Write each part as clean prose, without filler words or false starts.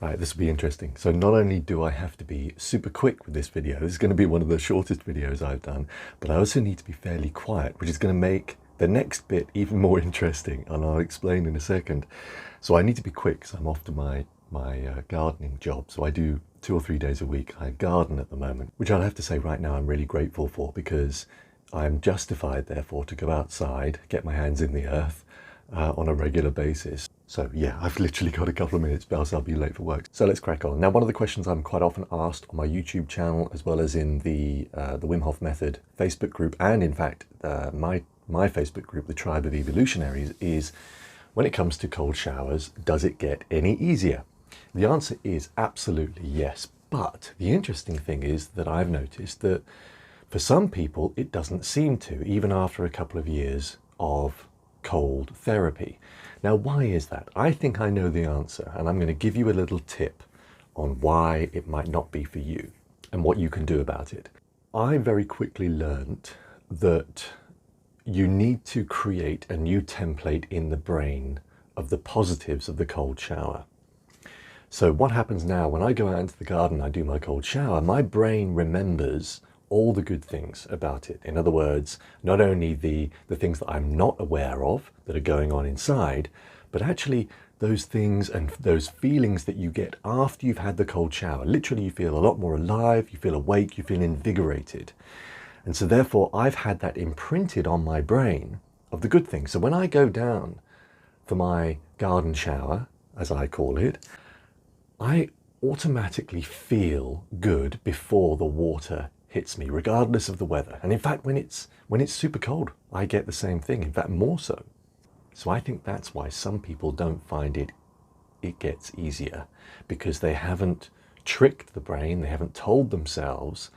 Right, this will be interesting. So not only do I have to be super quick with this video, this is going to be one of the shortest videos I've done, but I also need to be fairly quiet, which is going to make the next bit even more interesting, and I'll explain in a second. So I need to be quick, so I'm off to my gardening job. So I do 2 or 3 days a week. I garden at the moment, which I'll have to say right now I'm really grateful for, because I'm justified, therefore, to go outside, get my hands in the earth on a regular basis. So yeah, I've literally got a couple of minutes, but else I'll be late for work. So let's crack on. Now, one of the questions I'm quite often asked on my YouTube channel, as well as in the Wim Hof Method Facebook group, and in fact, my Facebook group, the Tribe of Evolutionaries, is when it comes to cold showers, does it get any easier? The answer is absolutely yes. But the interesting thing is that I've noticed that for some people, it doesn't seem to, even after a couple of years of cold therapy. Now, why is that? I think I know the answer, and I'm going to give you a little tip on why it might not be for you and what you can do about it. I very quickly learned that you need to create a new template in the brain of the positives of the cold shower. So what happens now when I go out into the garden, I do my cold shower, my brain remembers all the good things about it. In other words, not only the things that I'm not aware of that are going on inside, but actually those things and those feelings that you get after you've had the cold shower. Literally, you feel a lot more alive, you feel awake, you feel invigorated. And so therefore, I've had that imprinted on my brain of the good things. So when I go down for my garden shower, as I call it, I automatically feel good before the water hits me, regardless of the weather. And in fact, when it's super cold, I get the same thing, in fact, more so. So I think that's why some people don't find it gets easier, because they haven't tricked the brain, they haven't told themselves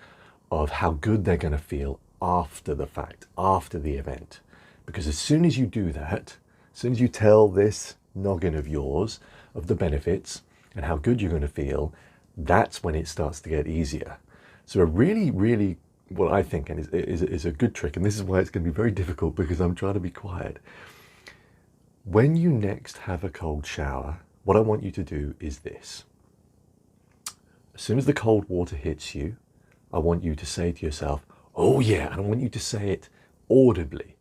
of how good they're going to feel after the fact, after the event. Because as soon as you do that, as soon as you tell this noggin of yours of the benefits and how good you're going to feel, that's when it starts to get easier. So a really, really, what I think is a good trick, and this is why it's going to be very difficult because I'm trying to be quiet. When you next have a cold shower, what I want you to do is this. As soon as the cold water hits you, I want you to say to yourself, oh yeah, and I want you to say it audibly.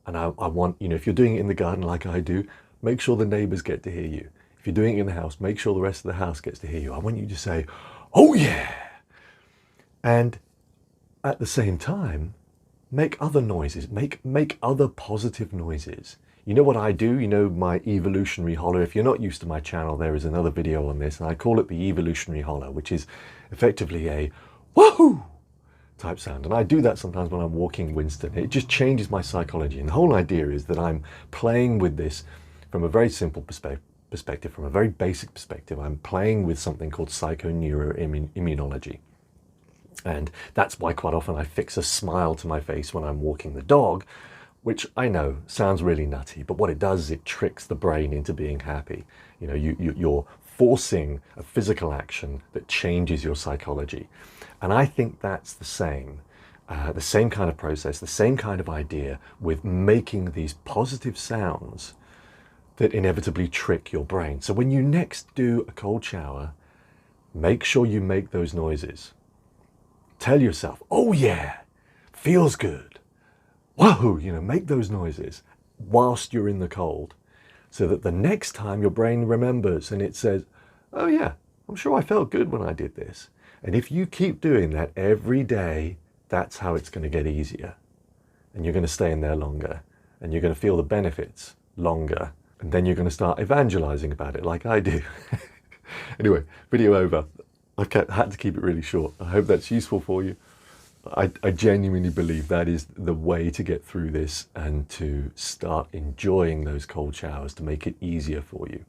And I want, if you're doing it in the garden like I do, make sure the neighbors get to hear you. If you're doing it in the house, make sure the rest of the house gets to hear you. I want you to say, oh yeah. And at the same time, make other noises, make other positive noises. You know what I do? You know my evolutionary holler. If you're not used to my channel, there is another video on this, and I call it the evolutionary holler, which is effectively a woohoo type sound. And I do that sometimes when I'm walking Winston. It just changes my psychology. And the whole idea is that I'm playing with this from a very simple perspective, from a very basic perspective. I'm playing with something called psychoneuroimmunology. And that's why quite often I fix a smile to my face when I'm walking the dog, which I know sounds really nutty, but what it does is it tricks the brain into being happy. You're forcing a physical action that changes your psychology. And I think that's the same kind of process, the same kind of idea with making these positive sounds that inevitably trick your brain. So when you next do a cold shower, make sure you make those noises. Tell yourself, oh yeah, feels good. Wahoo, make those noises whilst you're in the cold, so that the next time your brain remembers and it says, oh yeah, I'm sure I felt good when I did this. And if you keep doing that every day, that's how it's going to get easier. And you're going to stay in there longer, and you're going to feel the benefits longer. And then you're going to start evangelizing about it like I do. Anyway, video over. I had to keep it really short. I hope that's useful for you. I genuinely believe that is the way to get through this and to start enjoying those cold showers, to make it easier for you.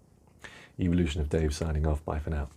Evolution of Dave signing off. Bye for now.